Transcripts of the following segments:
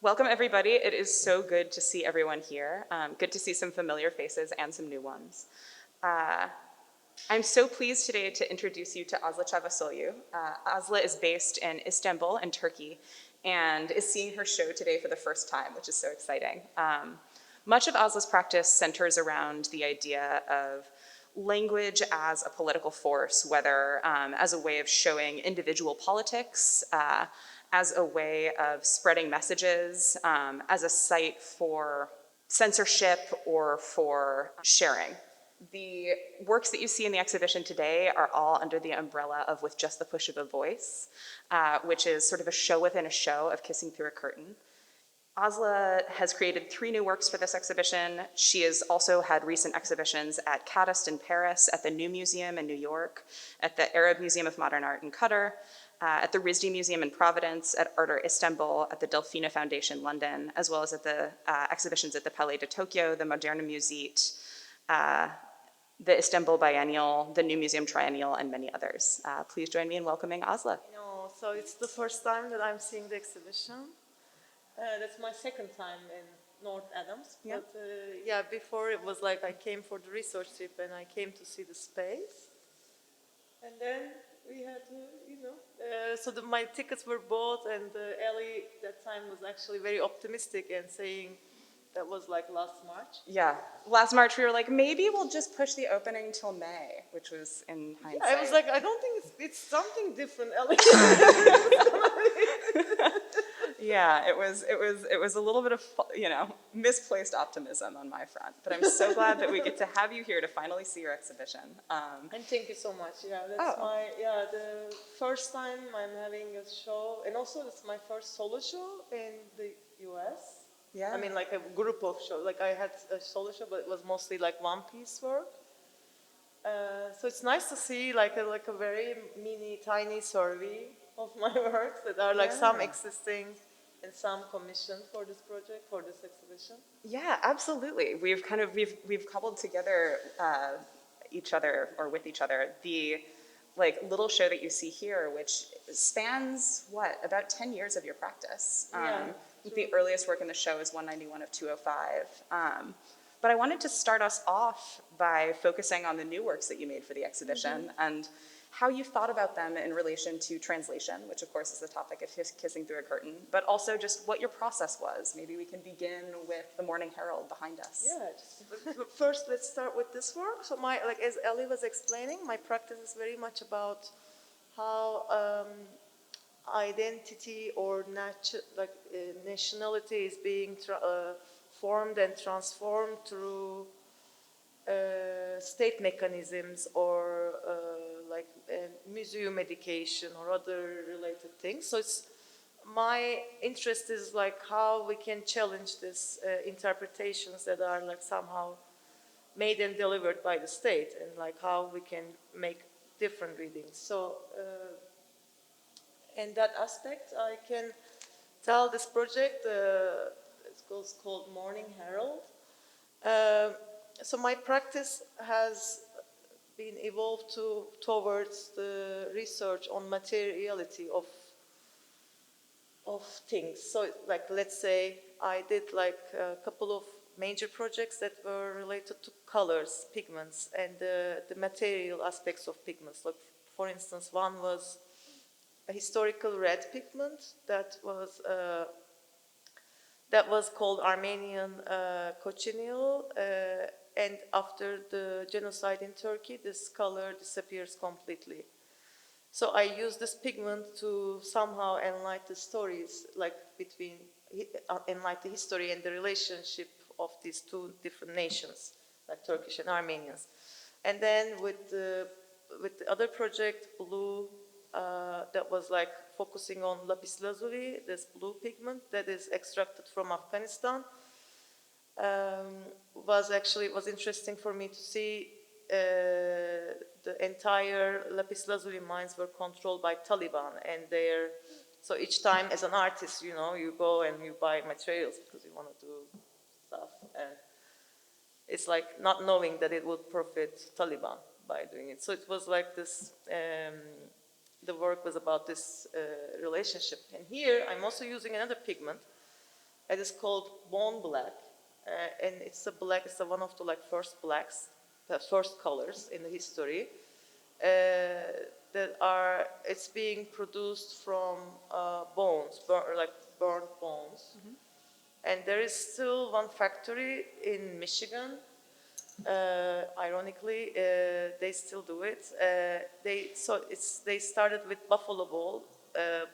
Welcome, everybody. It is so good to see everyone here. Good to see some familiar faces and some new ones. I'm so pleased today to introduce you to Aslı Çavuşoğlu. Aslı is based in Istanbul in Turkey and is seeing her show today for the first time, which is so exciting. Much of Aslı's practice centers around the idea of language as a political force, whether as a way of showing individual politics, as a way of spreading messages, as a site for censorship or for sharing. The works that you see in the exhibition today are all under the umbrella of With Just the Push of a Voice, which is sort of a show within a show of Kissing Through a Curtain. Aslı has created 3 new works for this exhibition. She has also had recent exhibitions at Cadast in Paris, at the New Museum in New York, at the Arab Museum of Modern Art in Qatar, at the RISD Museum in Providence, at Art Istanbul, at the Delfina Foundation London, as well as at the exhibitions at the Palais de Tokyo, the Moderne Musée, the Istanbul Biennial, the New Museum Triennial, and many others. Please join me in welcoming Aslı. No, so it's the first time that I'm seeing the exhibition. That's my second time in North Adams. Yeah. But before it was like I came for the research trip and I came to see the space. And then we had to, my tickets were bought, and Ellie that time was actually very optimistic and saying that was like last March. Yeah, last March we were like, maybe we'll just push the opening till May, which was in hindsight. I was like, I don't think it's something different, Ellie. Yeah, it was a little bit of, misplaced optimism on my front, but I'm so glad that we get to have you here to finally see your exhibition. And thank you so much. Yeah, that's the first time I'm having a show, and also it's my first solo show in the US. Yeah. I mean, like a group of shows. Like I had a solo show, but it was mostly like one-piece work. So it's nice to see like a very tiny survey of my works that are like some existing and some commissioned for this project, for this exhibition. Yeah, absolutely. We've cobbled together each other, or with each other, the little show that you see here, which spans about 10 years of your practice. The earliest work in the show is 191 of 205. But I wanted to start us off by focusing on the new works that you made for the exhibition and how you thought about them in relation to translation, which of course is the topic of Kissing Through a Curtain, but also just what your process was. Maybe we can begin with the Mourning Herald behind us. Yeah, first let's start with this work. So as Ellie was explaining, my practice is very much about how identity or nationality is being formed and transformed through state mechanisms or museum education or other related things. So my interest is like how we can challenge these interpretations that are like somehow made and delivered by the state, and like how we can make different readings. So in that aspect, I can tell this project, it's called Mourning Herald. So my practice has been evolved towards the research on materiality of things. So like, let's say I did like a couple of major projects that were related to colors, pigments, and the material aspects of pigments. Like, for instance, one was a historical red pigment that was called Armenian cochineal, and after the genocide in Turkey, this color disappears completely. So I use this pigment to somehow enlighten the stories, like enlighten the history and the relationship of these 2 different nations, like Turkish and Armenians. And then with the other project, Blue, that was like focusing on lapis lazuli, this blue pigment that is extracted from Afghanistan. Was interesting for me to see the entire lapis lazuli mines were controlled by Taliban, and so each time as an artist, you go and you buy materials because you want to do stuff, and it's like not knowing that it would profit Taliban by doing it. So it was like this, the work was about this relationship. And here I'm also using another pigment It is called bone black, and it's a black. It's one of the like first blacks, the first colors in the history. That are it's being produced from bones, like burnt bones. And there is still one factory in Michigan. Ironically, they still do it. They started with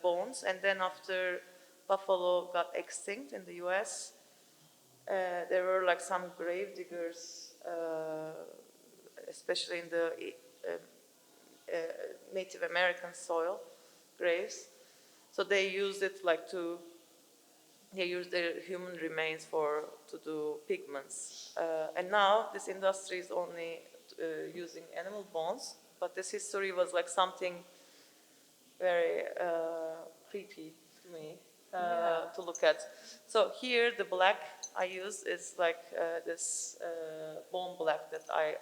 bones, and then after buffalo got extinct in the U.S., there were like some grave diggers, especially in the Native American soil graves. So they used it like they use their human remains to do pigments. And now this industry is only using animal bones, but this history was like something very creepy to me to look at. So here the black I use is like this bone black that I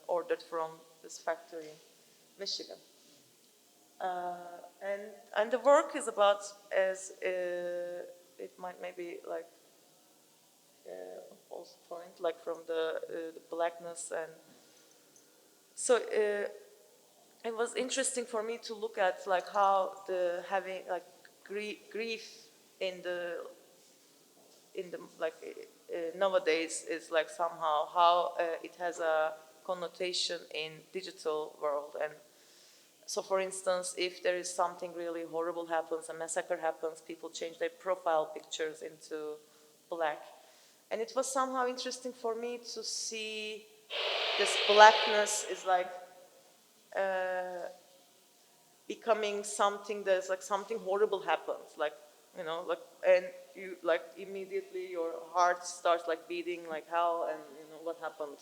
ordered from this factory in Michigan. And the work is about as it might maybe like also point like from the blackness, and so it was interesting for me to look at like how the having like grief in the like nowadays is like somehow how it has a connotation in digital world. And so, for instance, if there is something really horrible happens, a massacre happens, people change their profile pictures into black. And it was somehow interesting for me to see this blackness is like becoming something that's like something horrible happens, like, you know, like, and you like immediately your heart starts like beating like hell, and you know what happened.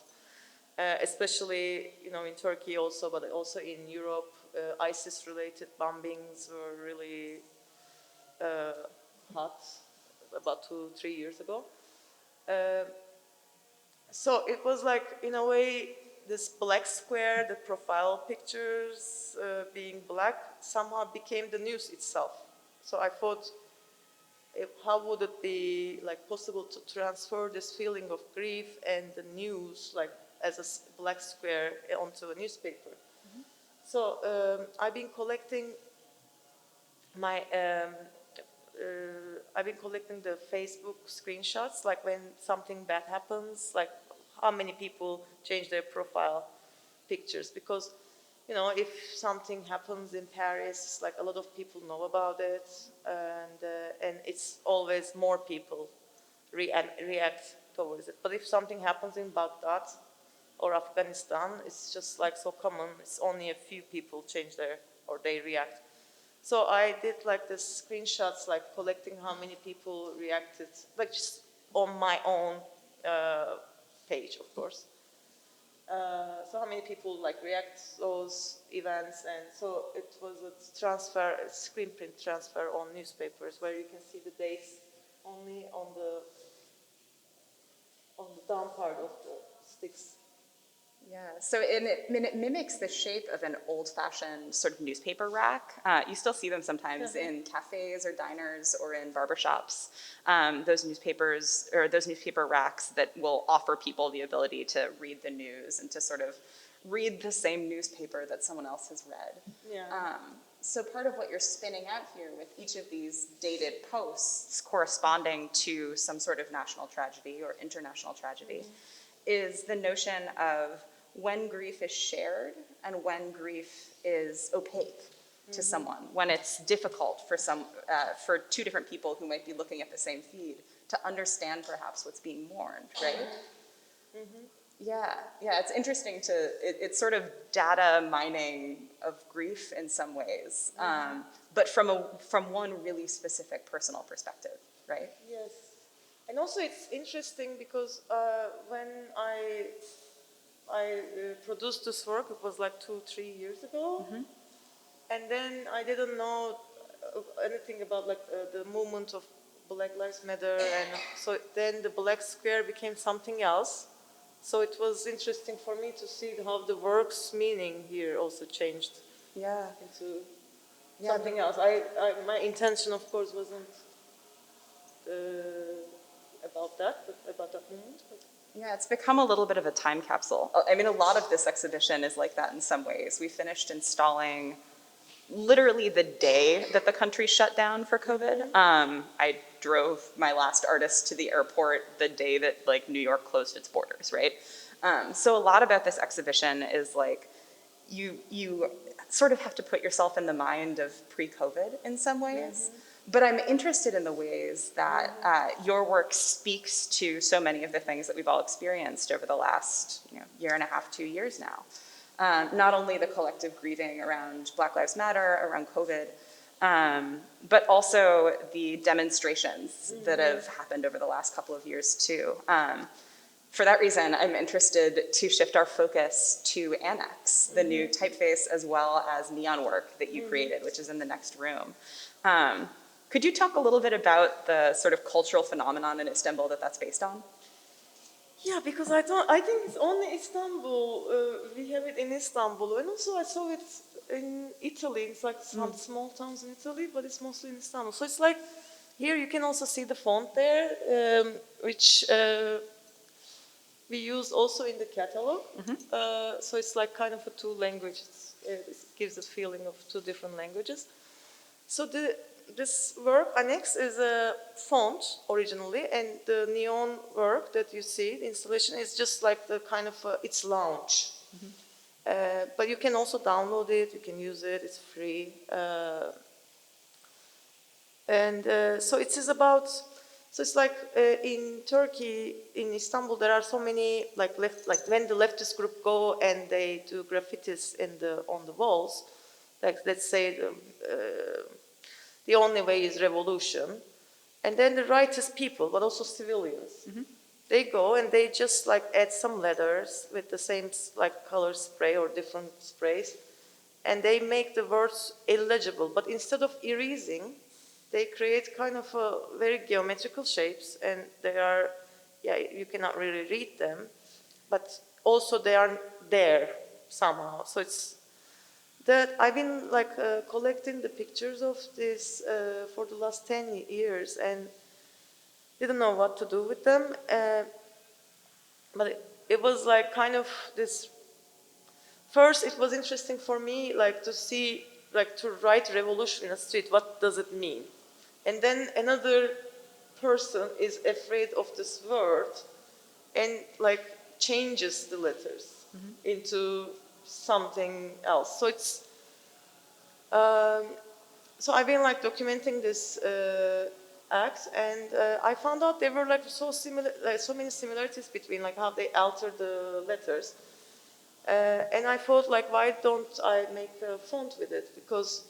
Especially, you know, in Turkey also, but also in Europe, ISIS-related bombings were really hot about 2-3 years ago. So it was like, in a way, this black square, the profile pictures being black, somehow became the news itself. So I thought, how would it be like possible to transfer this feeling of grief and the news, like as a black square, onto a newspaper? Mm-hmm. So I've been collecting I've been collecting the Facebook screenshots, like when something bad happens, like how many people change their profile pictures. Because, you know, if something happens in Paris, like a lot of people know about it, and it's always more people react towards it. But if something happens in Baghdad or Afghanistan, it's just like so common, it's only a few people change or they react. So I did like the screenshots, like collecting how many people reacted, like just on my own page, of course. So how many people like react those events, and so it was a screen print transfer on newspapers where you can see the dates only on the down part of the sticks. Yeah, so it mimics the shape of an old-fashioned sort of newspaper rack. You still see them sometimes in cafes or diners or in barbershops. Those newspaper racks that will offer people the ability to read the news and to sort of read the same newspaper that someone else has read. Yeah. So part of what you're spinning out here with each of these dated posts corresponding to some sort of national tragedy or international tragedy is the notion of when grief is shared and when grief is opaque to someone, when it's difficult for two different people who might be looking at the same feed to understand perhaps what's being mourned, right? Yeah, it's interesting it's sort of data mining of grief in some ways, but from one really specific personal perspective, right? Yes. And also it's interesting because when I produced this work, it was like 2-3 years ago, and then I didn't know anything about like the movement of Black Lives Matter, and so then the black square became something else. So it was interesting for me to see how the work's meaning here also changed into something else. My intention, of course, wasn't about that, about that moment. But Yeah, it's become a little bit of a time capsule. I mean, a lot of this exhibition is like that in some ways. We finished installing literally the day that the country shut down for COVID. I drove my last artist to the airport the day that like New York closed its borders, right? So a lot about this exhibition is like, you sort of have to put yourself in the mind of pre-COVID in some ways. But I'm interested in the ways that your work speaks to so many of the things that we've all experienced over the last year and a half, 2 years now. Not only the collective grieving around Black Lives Matter, around COVID, but also the demonstrations that have happened over the last couple of years too. For that reason, I'm interested to shift our focus to Annex, the new typeface, as well as neon work that you created, which is in the next room. Could you talk a little bit about the sort of cultural phenomenon in Istanbul that that's based on? yeah, because I think it's only Istanbul. We have it in Istanbul, and also I saw it in Italy. It's like some small towns in Italy, but it's mostly in Istanbul. So it's like here you can also see the font there, which we use also in the catalog. So it's like kind of a two languages. It gives a feeling of two different languages. So this work, Annex, is a font originally, and the neon work that you see, the installation, is just like the kind of, it's launch. But you can also download it, you can use it, it's free. So it is about, so it's like in Turkey, in Istanbul, there are so many, like when the leftist group go and they do graffitis on the walls, like let's say the only way is revolution. And then the rightist people, but also civilians, they go and they just like add some letters with the same like color spray or different sprays, and they make the words illegible. But instead of erasing, they create kind of very geometrical shapes, and they are, you cannot really read them, but also they are there somehow. So it's that I've been like collecting the pictures of this for the last 10 years and didn't know what to do with them. But it was like kind of this, first it was interesting for me like to see, like to write revolution in a street, what does it mean? And then another person is afraid of this word and like changes the letters into something else. So it's, so I've been like documenting this act, and I found out there were like so similar, like so many similarities between like how they alter the letters. And I thought like, why don't I make a font with it? Because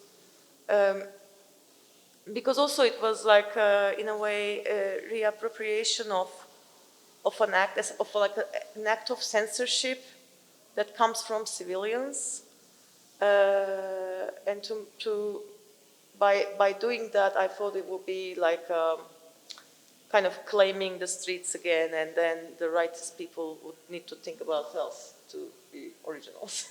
also it was like in a way reappropriation of an act, of like an act of censorship that comes from civilians, and by doing that, I thought it would be like kind of claiming the streets again, and then the rightist people would need to think about else to be originals.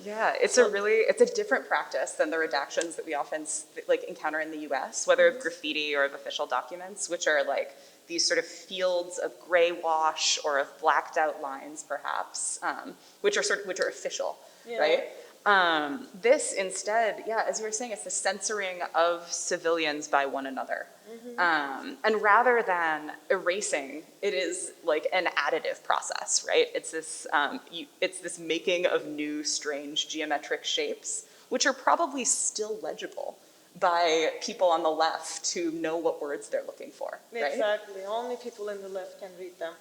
Yeah, it's a different practice than the redactions that we often like encounter in the U.S., whether of graffiti or of official documents, which are like these sort of fields of gray wash or of blacked out lines, perhaps, which are official, right? This instead, as you were saying, it's the censoring of civilians by one another. And rather than erasing, it is like an additive process, right? It's this making of new, strange geometric shapes, which are probably still legible by people on the left who know what words they're looking for, right? Exactly. Only people in the left can read them.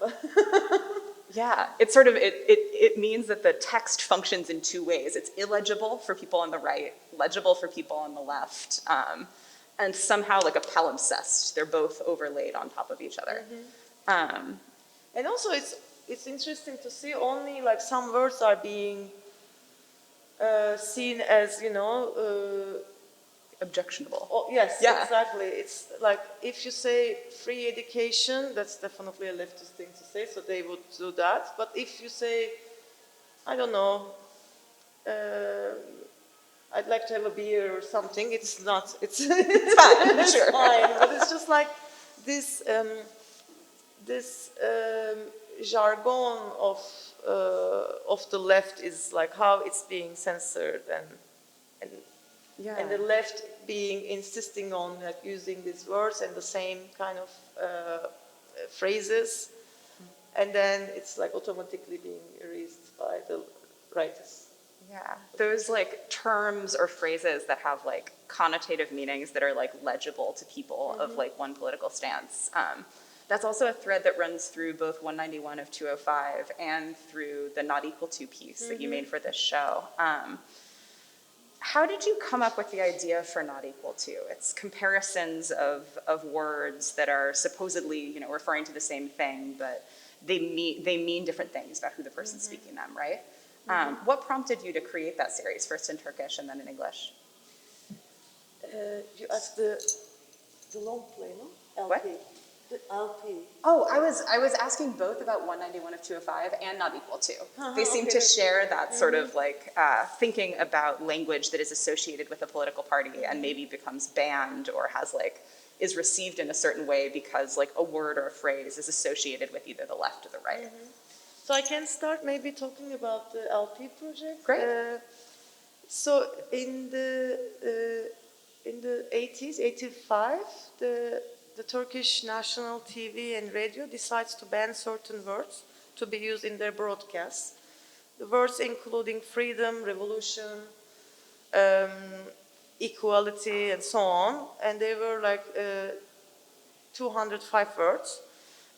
Yeah, it's sort of, it means that the text functions in two ways. It's illegible for people on the right, legible for people on the left, and somehow like a palimpsest. They're both overlaid on top of each other. And also it's interesting to see only like some words are being seen as, Objectionable. Oh, yes, Yeah. exactly. It's like if you say free education, that's definitely a leftist thing to say, so they would do that. But if you say, I don't know, I'd like to have a beer or something, it's not, it's, It's fine, it's sure. fine. But it's just like this, this jargon of the left is like how it's being censored and Yeah. and the left being insisting on like using these words and the same kind of phrases, and then it's like automatically being erased by the writers. Yeah, those like terms or phrases that have like connotative meanings that are like legible to people of like one political stance. That's also a thread that runs through both 191 of 205 and through the Not Equal To piece that you made for this show. How did you come up with the idea for Not Equal To? It's comparisons of words that are supposedly, you know, referring to the same thing, but they mean different things about who the person's speaking them, right? What prompted you to create that series, first in Turkish and then in English? You asked the long play, no? LP. What? The LP. Oh, I was asking both about 191 of 205 and Not Equal To. They seem okay. to share that sort of like thinking about language that is associated with a political party and maybe becomes banned or has like is received in a certain way because like a word or a phrase is associated with either the left or the right. So I can start maybe talking about the LP project. Great. So in the 80s, 85, the Turkish national TV and radio decides to ban certain words to be used in their broadcasts. The words including freedom, revolution, equality, and so on. And they were like 205 words.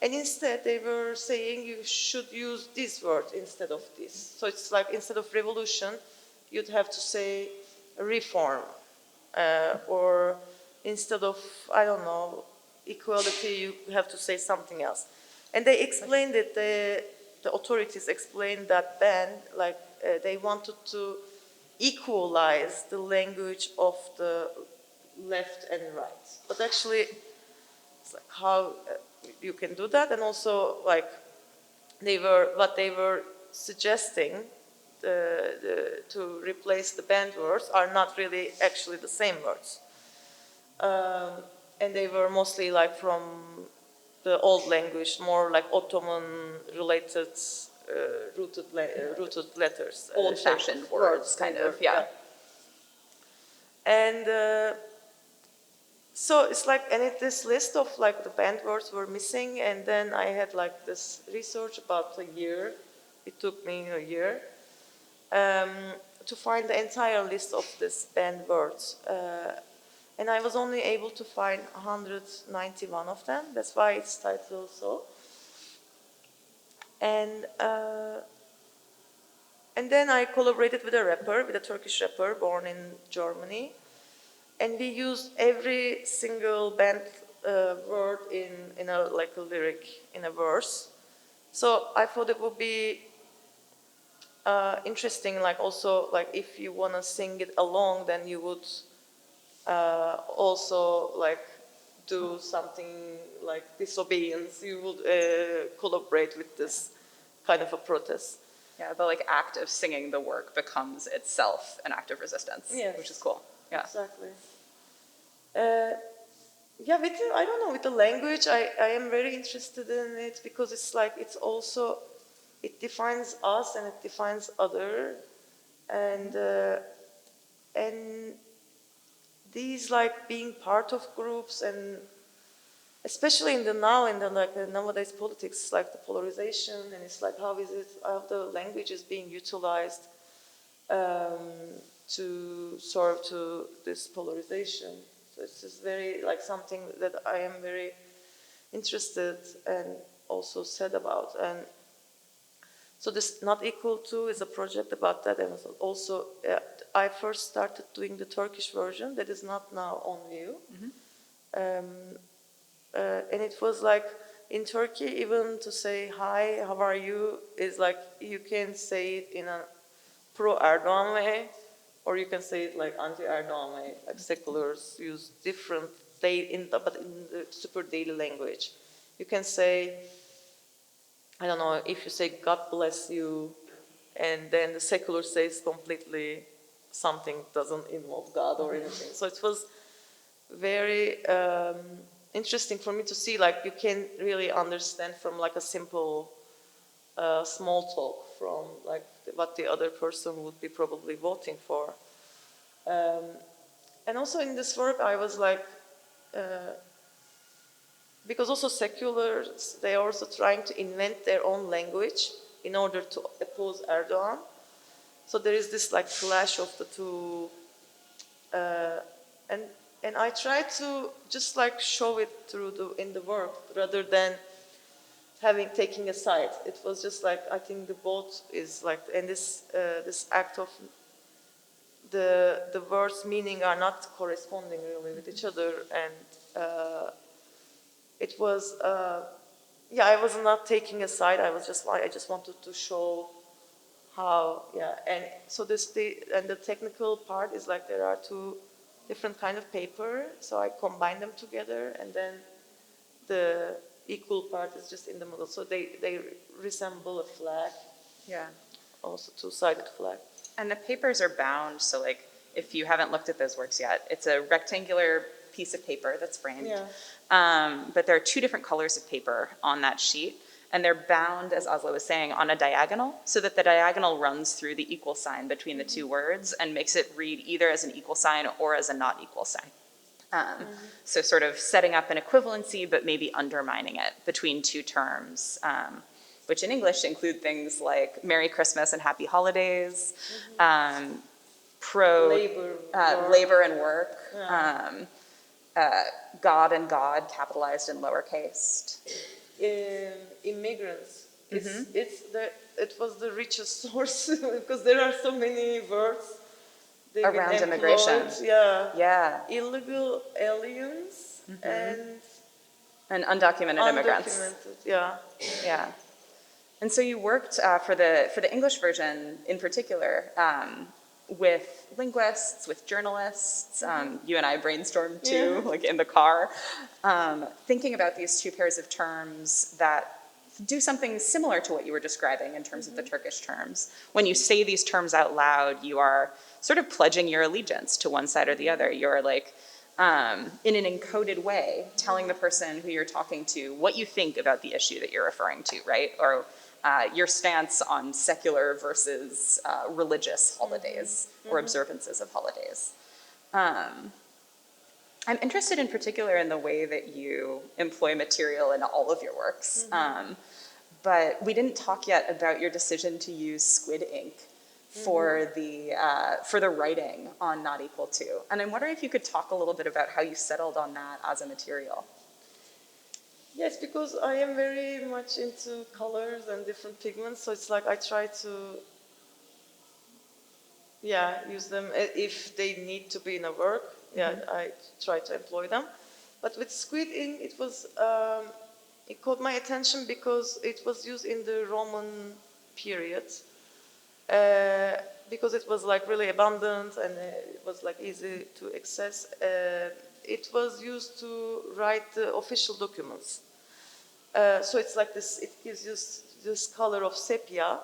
And instead, they were saying you should use this word instead of this. So it's like instead of revolution, you'd have to say reform. Or instead of, I don't know, equality, you have to say something else. And they explained it, the authorities explained that ban, like they wanted to equalize the language of the left and right. But actually, it's like how you can do that, and also like what they were suggesting to replace the banned words are not really actually the same words, and they were mostly like from the old language, more like Ottoman related rooted letters, Old-fashioned words, kind of, yeah. And so it's like, and this list of like the banned words were missing, and then I had like this research about a year. It took me a year to find the entire list of these banned words. And I was only able to find 191 of them. That's why it's titled so. And then I collaborated with a Turkish rapper born in Germany. And we used every single banned word in a like a lyric, in a verse. So I thought it would be interesting, like also like if you want to sing it along, then you would also like do something like disobedience. You would collaborate with this kind of a protest. Yeah, the like act of singing the work becomes itself an act of resistance, Yes. which is cool. Yeah. Exactly. Yeah, I don't know, with the language, I am very interested in it because it's like, it's also, it defines us and it defines other, and these like being part of groups, and especially in the nowadays politics, like the polarization, and it's like how the language is being utilized to serve to this polarization. So it's just very like something that I am very interested and also sad about. And so this Not Equal To is a project about that. And also I first started doing the Turkish version that is not now on view. And it was like in Turkey, even to say hi, how are you, is like you can say it in a pro-Erdogan way, or you can say it like anti-Erdogan way. Like seculars use different, but in the super daily language. You can say, I don't know, if you say God bless you, and then the secular says completely something doesn't involve God or anything. So it was very interesting for me to see, like, you can really understand from like a simple small talk from like what the other person would be probably voting for. And also in this work, I was like, because also seculars, they are also trying to invent their own language in order to oppose Erdogan. So there is this like clash of the two, and I try to just like show it through in the work rather than taking a side. It was just like, I think the both is like, and this act of the words' meaning are not corresponding really with each other, and it was yeah, I was not taking a side. I just wanted to show how, yeah. And so the technical part is like there are two different kind of paper, so I combine them together, and then the equal part is just in the middle. So they resemble a flag, Yeah. also two-sided flag. And the papers are bound, so like, if you haven't looked at those works yet, it's a rectangular piece of paper that's framed. Yeah. But there are two different colors of paper on that sheet, and they're bound, as Aslı was saying, on a diagonal, so that the diagonal runs through the equal sign between the two words and makes it read either as an equal sign or as a not equal sign. So sort of setting up an equivalency, but maybe undermining it between two terms, which in English include things like Merry Christmas and Happy Holidays, labor and work, God and God capitalized in lowercase. Immigrants. It was the richest source because there are so many words Around immigration. Yeah. Yeah. Illegal aliens And undocumented immigrants. undocumented. Yeah. Yeah. And so you worked for the English version in particular with linguists, with journalists. You and I brainstormed too, like in the car, thinking about these two pairs of terms that do something similar to what you were describing in terms of the Turkish terms. When you say these terms out loud, you are sort of pledging your allegiance to one side or the other. You're like, in an encoded way, telling the person who you're talking to what you think about the issue that you're referring to, right? Or your stance on secular versus religious holidays or observances of holidays. I'm interested in particular in the way that you employ material in all of your works. But we didn't talk yet about your decision to use squid ink for the writing on Not Equal To. And I'm wondering if you could talk a little bit about how you settled on that as a material. Yes, because I am very much into colors and different pigments, so it's like I try to, use them if they need to be in a work. I try to employ them. But with squid ink, it caught my attention because it was used in the Roman period, because it was like really abundant and it was like easy to access. It was used to write the official documents. So it's like this, it gives you this color of sepia.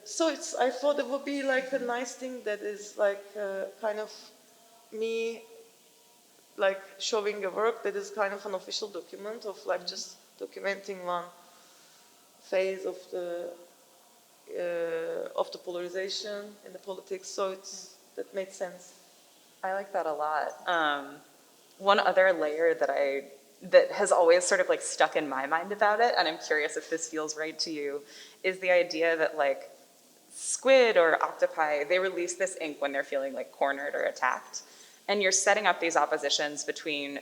So I thought it would be like a nice thing that is like kind of me like showing a work that is kind of an official document of like just documenting one phase of the polarization in the politics. So that made sense. I like that a lot. One other layer that has always sort of like stuck in my mind about it, and I'm curious if this feels right to you, is the idea that like squid or octopi, they release this ink when they're feeling like cornered or attacked. And you're setting up these oppositions between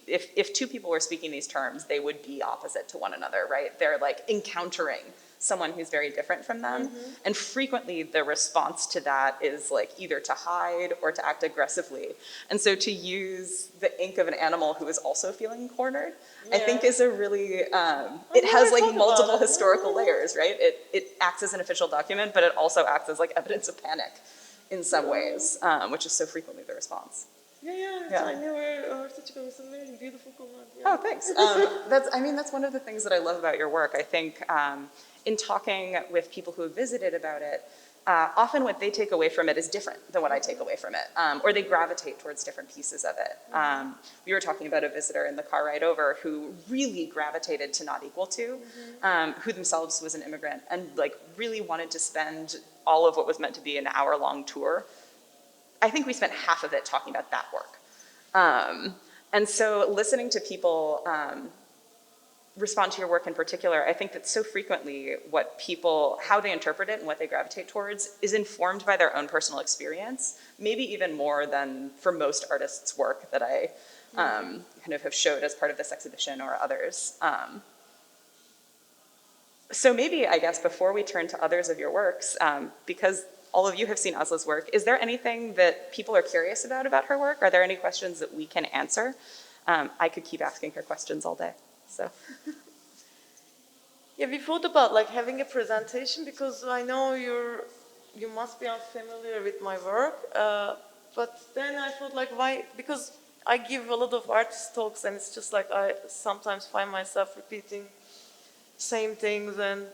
if two people were speaking these terms, they would be opposite to one another, right? They're like encountering someone who's very different from them. And frequently the response to that is like either to hide or to act aggressively. And so to use the ink of an animal who is also feeling cornered, I think is a really, it has like multiple historical layers, right? It acts as an official document, but it also acts as like evidence of panic in some ways, which is so frequently the response. I never heard such a very beautiful comment. Oh, thanks. That's one of the things that I love about your work. I think in talking with people who have visited about it, often what they take away from it is different than what I take away from it, or they gravitate towards different pieces of it. We were talking about a visitor in the car ride over who really gravitated to Not Equal To, who themselves was an immigrant and like really wanted to spend all of what was meant to be an hour-long tour. I think we spent half of it talking about that work. And so listening to people respond to your work in particular, I think that so frequently what people, how they interpret it and what they gravitate towards is informed by their own personal experience, maybe even more than for most artists' work that I kind of have showed as part of this exhibition or others. So maybe, I guess, before we turn to others of your works, because all of you have seen Asla's work, is there anything that people are curious about her work? Are there any questions that we can answer? I could keep asking her questions all day. So. Yeah, we thought about like having a presentation because I know you must be unfamiliar with my work, but then I thought like why? Because I give a lot of artist talks and it's just like I sometimes find myself repeating same things, and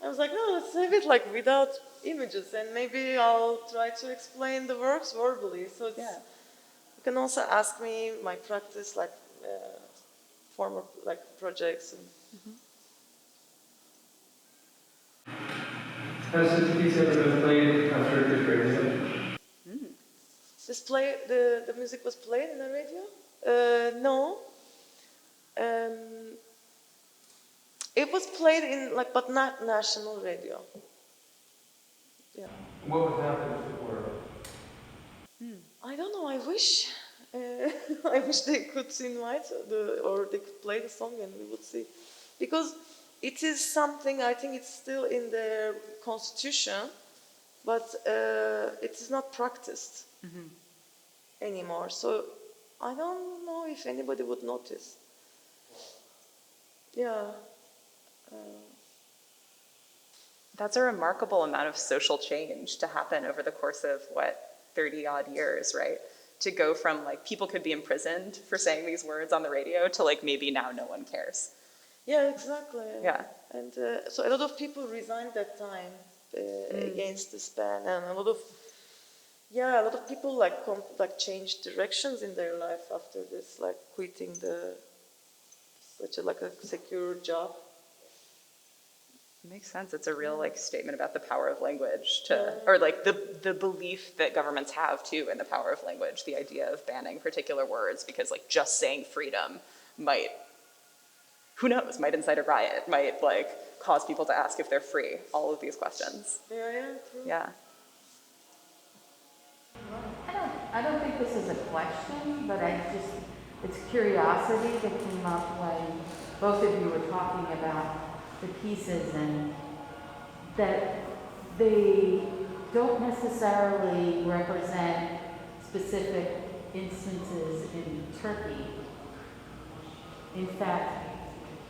I was like, no, let's have it like without images, and maybe I'll try to explain the works verbally. So it's, you can also ask me my practice like. Former like projects. And Has this piece ever been played after the radio? The music was played in the radio? No. It was played in like, but not national radio. Yeah. What would happen if it were? I don't know. I wish. I wish they could invite or they could play the song and we would see, because it is something. I think it's still in their constitution, but it is not practiced anymore. So I don't know if anybody would notice. Yeah. That's a remarkable amount of social change to happen over the course of, what, 30 odd years, right? To go from like people could be imprisoned for saying these words on the radio to like maybe now no one cares. Yeah, exactly. Yeah. And so a lot of people resigned that time against this ban, and a lot of people like changed directions in their life after this, like quitting such a secure job. It makes sense. It's a real like statement about the power of language or like the belief that governments have too in the power of language, the idea of banning particular words because like just saying freedom might, who knows, might incite a riot, might like cause people to ask if they're free, all of these questions. Yeah, true. Yeah. I don't think this is a question, but it's curiosity that came up when both of you were talking about the pieces, and that they don't necessarily represent specific instances in Turkey. In fact,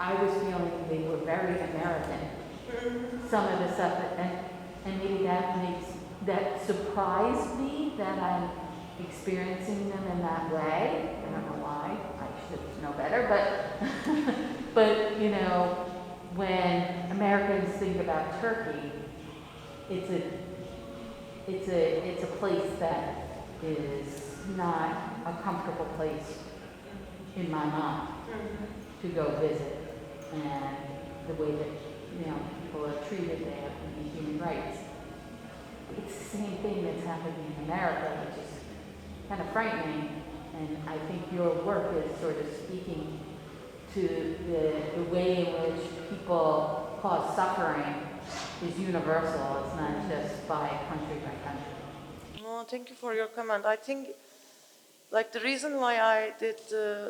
I was feeling they were very American. Some of the stuff, and maybe that surprised me that I'm experiencing them in that way. I don't know why. I should know better, but you know, when Americans think about Turkey, it's a place that is not a comfortable place in my mind to go visit, and the way that people are treated there and human rights. It's the same thing that's happening in America, which is kind of frightening, and I think your work is sort of speaking to the way in which people cause suffering is universal. It's not just by country. No, thank you for your comment. I think, like the reason why I did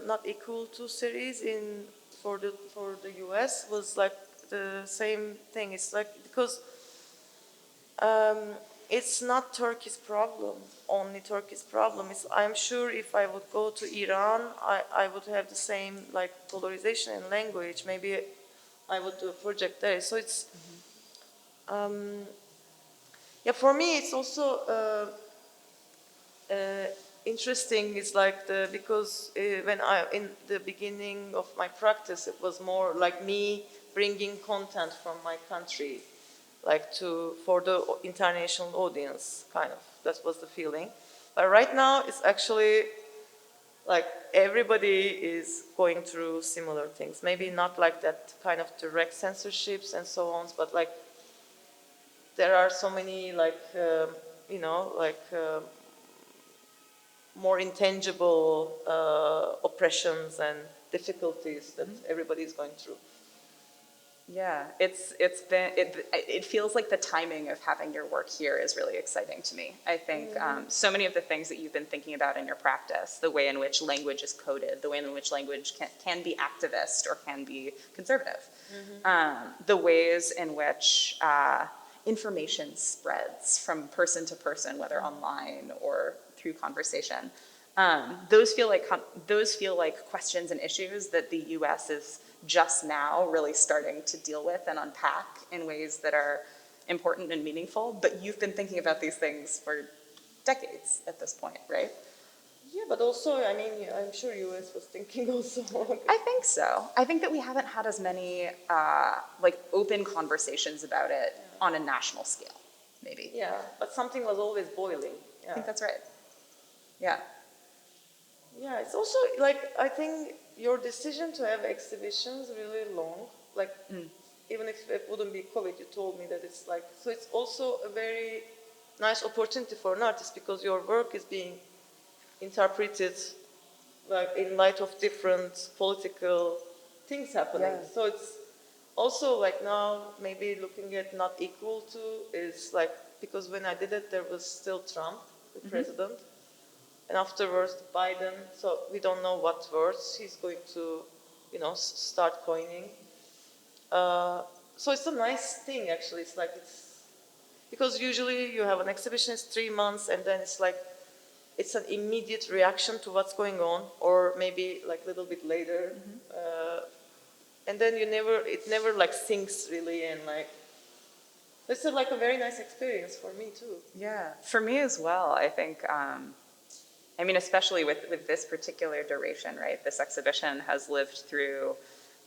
Not Equal To series for the US was like the same thing. It's like because it's not Turkey's problem, only Turkey's problem. I'm sure if I would go to Iran, I would have the same like polarization in language. Maybe I would do a project there. So it's, yeah, for me it's also interesting. It's like because when in the beginning of my practice, it was more like me bringing content from my country. like for the international audience, kind of. That was the feeling. But right now, it's actually like everybody is going through similar things. Maybe not like that kind of direct censorships and so on, but like there are so many like, you know, like more intangible oppressions and difficulties that everybody is going through. Yeah, it feels like the timing of having your work here is really exciting to me. I think so many of the things that you've been thinking about in your practice, the way in which language is coded, the way in which language can be activist or can be conservative, the ways in which information spreads from person to person, whether online or through conversation. Those feel like questions and issues that the U.S. is just now really starting to deal with and unpack in ways that are important and meaningful. But you've been thinking about these things for decades at this point, right? Yeah, but also, I mean, I'm sure US was thinking also. I think so. I think that we haven't had as many like open conversations about it on a national scale, maybe. Yeah, but something was always boiling. Yeah. I think that's right. Yeah. Yeah, it's also like, I think your decision to have exhibitions really long, like even if it wouldn't be COVID, you told me that it's like, so it's also a very nice opportunity for an artist because your work is being interpreted like in light of different political things happening. Yeah. So it's also like now maybe looking at not equal to is like, because when I did it, there was still Trump, the president. And afterwards, Biden, so we don't know what words he's going to, you know, start coining. So it's a nice thing, actually. It's like, because usually you have an exhibition, it's 3 months, and then it's like, it's an immediate reaction to what's going on, or maybe like a little bit later. And then it never like sinks really, and like, it's like a very nice experience for me too. Yeah, for me as well. I think, I mean, especially with this particular duration, right? This exhibition has lived through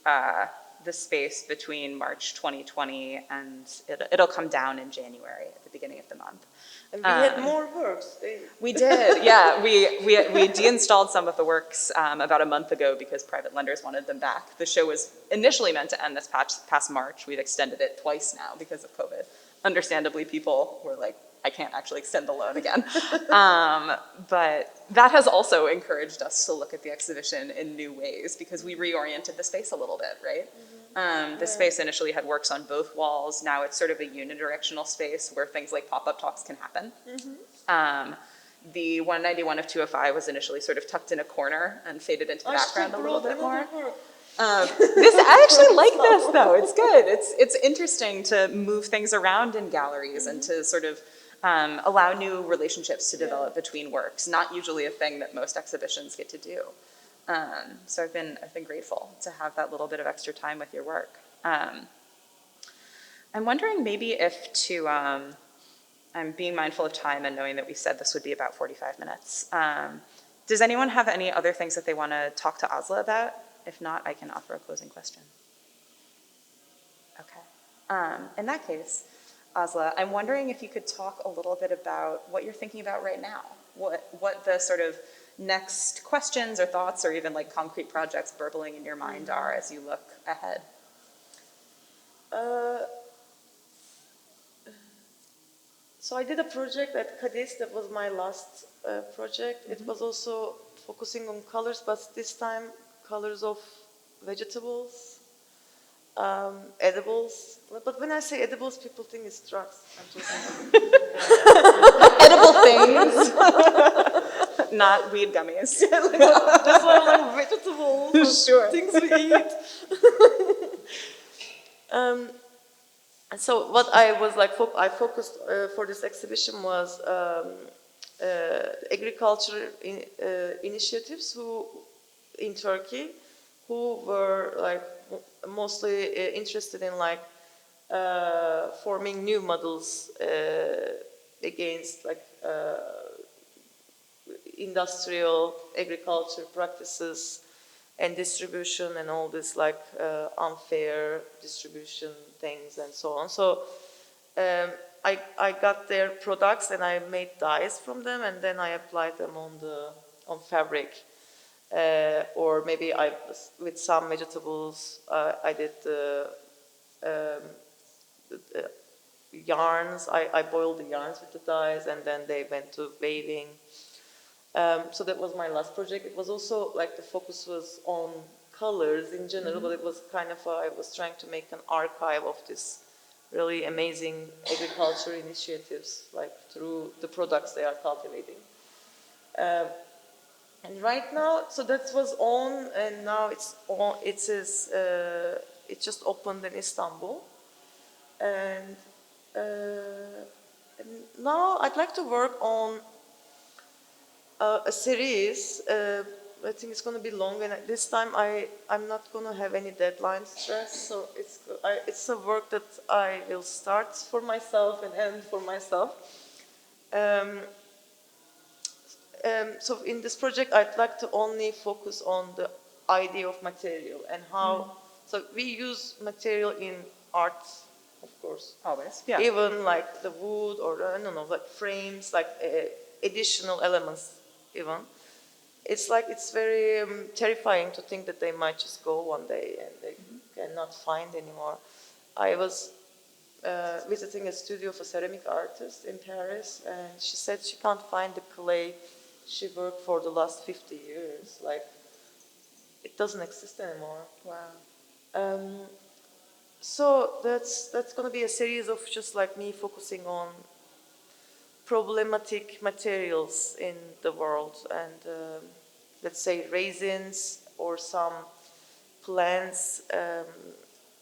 the space between March 2020 and it'll come down in January at the beginning of the month. And we had more works. We did, yeah. We deinstalled some of the works about a month ago because private lenders wanted them back. The show was initially meant to end this past March. We've extended it twice now because of COVID. Understandably, people were like, I can't actually extend the loan again. But that has also encouraged us to look at the exhibition in new ways because we reoriented the space a little bit, right? The space initially had works on both walls. Now it's sort of a unidirectional space where things like pop-up talks can happen. The 191 of 205 was initially sort of tucked in a corner and faded into the background a little bit more. I actually like this though. It's good. It's interesting to move things around in galleries and to sort of allow new relationships to develop between works. Not usually a thing that most exhibitions get to do. So I've been grateful to have that little bit of extra time with your work. I'm wondering maybe if to, I'm being mindful of time and knowing that we said this would be about 45 minutes. Does anyone have any other things that they want to talk to Aslı about? If not, I can offer a closing question. Okay. In that case, Aslı, I'm wondering if you could talk a little bit about what you're thinking about right now. What the sort of next questions or thoughts or even like concrete projects burbling in your mind are as you look ahead? So I did a project at Cadiz, that was my last project. It was also focusing on colors, but this time colors of vegetables, edibles. But when I say edibles, people think it's drugs. I'm joking. Edible things. Not weed gummies. That's why I'm like vegetables, Sure. things we eat. So what I was like, I focused for this exhibition was agriculture initiatives in Turkey who were like mostly interested in like forming new models against like industrial agriculture practices and distribution and all this like unfair distribution things and so on. So I got their products and I made dyes from them, and then I applied them on fabric. Or maybe with some vegetables, I did the yarns. I boiled the yarns with the dyes, and then they went to waving. So that was my last project. It was also like the focus was on colors in general, but it was kind of I was trying to make an archive of this really amazing agriculture initiatives, like through the products they are cultivating. And right now, so that was on, and now it's on. It just opened in Istanbul, and, and now I'd like to work on a series. I think it's going to be long, and this time I'm not going to have any deadline stress. So it's a work that I will start for myself and end for myself. So in this project, I'd like to only focus on the idea of material and how. So we use material in art, of course. Always, yeah. Even like the wood or I don't know, like frames, like additional elements. Even it's like it's very terrifying to think that they might just go one day and they cannot find anymore. I was visiting a studio of a ceramic artist in Paris, and she said she can't find the clay she worked for the last 50 years. Like, it doesn't exist anymore. Wow. So that's going to be a series of just like me focusing on problematic materials in the world, and let's say resins or some plants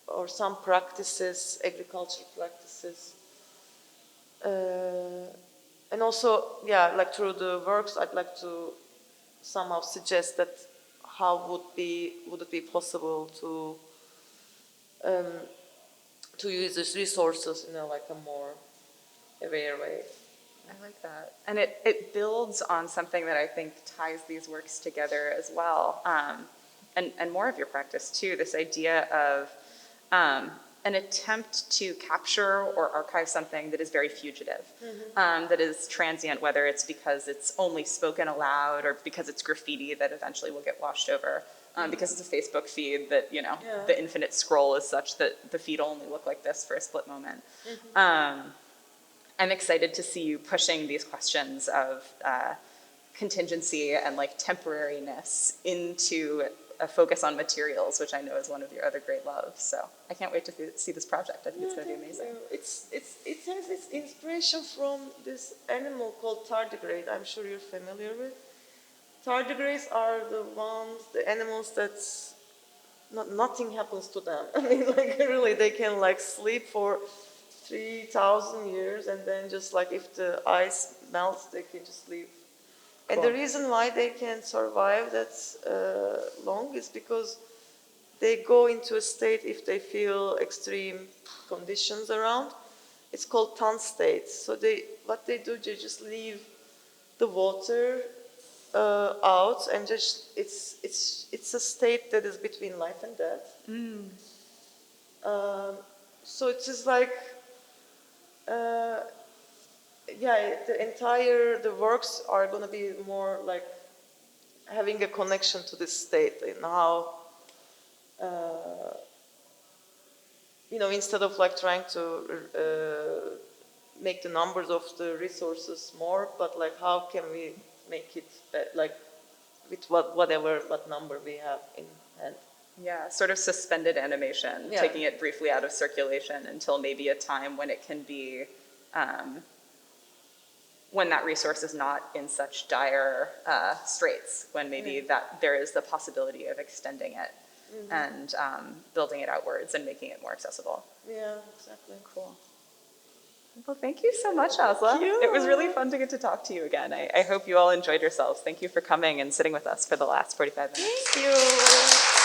or some practices, agricultural practices. And also, yeah, like through the works, I'd like to somehow suggest that how would it be possible to use these resources in like a more aware way. I like that. And it builds on something that I think ties these works together as well. And more of your practice too, this idea of an attempt to capture or archive something that is very fugitive, that is transient, whether it's because it's only spoken aloud or because it's graffiti that eventually will get washed over, because it's a Facebook feed that, the infinite scroll is such that the feed will only look like this for a split moment. I'm excited to see you pushing these questions of contingency and like temporariness into a focus on materials, which I know is one of your other great loves. So I can't wait to see this project. I think it's going to be amazing. It has its inspiration from this animal called tardigrade. I'm sure you're familiar with. Tardigrades are the animals that nothing happens to them. I mean, like really, they can like sleep for 3,000 years, and then just like if the ice melts, they can just leave. And the reason why they can survive that long is because they go into a state if they feel extreme conditions around. It's called tan state. So what they do, they just leave the water out, and just it's a state that is between life and death. So it's just like. The works are going to be more like having a connection to this state and how, instead of like trying to make the numbers of the resources more, but like how can we make it like with what number we have in hand. Yeah, sort of suspended animation, taking it briefly out of circulation until maybe a time when it can be, when that resource is not in such dire straits, when maybe that there is the possibility of extending it and building it outwards and making it more accessible. Yeah, exactly. Cool. Well, thank you so much, Aslı. It was really fun to get to talk to you again. I hope you all enjoyed yourselves. Thank you for coming and sitting with us for the last 45 minutes. Thank you.